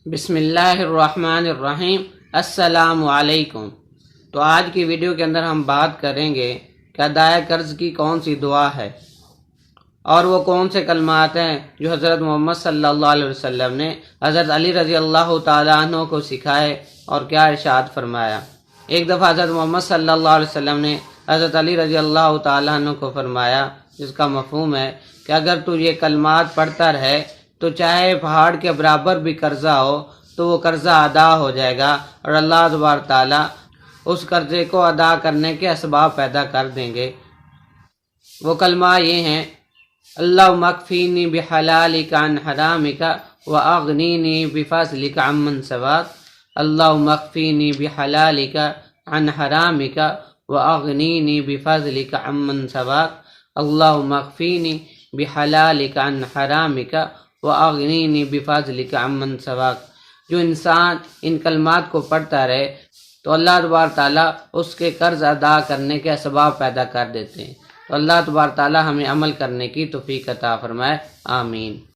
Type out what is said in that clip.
بسم اللہ الرحمن الرحیم۔ السلام علیکم۔ تو آج کی ویڈیو کے اندر ہم بات کریں گے کہ ادائے قرض کی کون سی دعا ہے اور وہ کون سے کلمات ہیں جو حضرت محمد صلی اللہ علیہ وسلم نے حضرت علی رضی اللہ تعالیٰ عنہ کو سکھائے اور کیا ارشاد فرمایا۔ ایک دفعہ حضرت محمد صلی اللہ علیہ وسلم نے حضرت علی رضی اللہ تعالیٰ عنہ کو فرمایا، جس کا مفہوم ہے کہ اگر تو یہ کلمات پڑھتا رہے تو چاہے پہاڑ کے برابر بھی قرضہ ہو تو وہ قرضہ ادا ہو جائے گا اور اللہ تبارک تعالیٰ اس قرضے کو ادا کرنے کے اسباب پیدا کر دیں گے۔ وہ کلمہ یہ ہیں: اللہم اکفینی بحلالک عن حرامک واغنینی بفضلک عمن سواک۔ اللہم اکفینی بحلالک عن حرامک واغنینی بفضلک عمن سواک۔ اللہم اکفینی بحلالک عن حرامک واغنینی بفضلک عمن سواک۔ جو انسان ان کلمات کو پڑھتا رہے تو اللہ تبارک تعالیٰ اس کے قرض ادا کرنے کے اسباب پیدا کر دیتے ہیں۔ تو اللہ تبارک تعالیٰ ہمیں عمل کرنے کی توفیق عطا فرمائے، آمین۔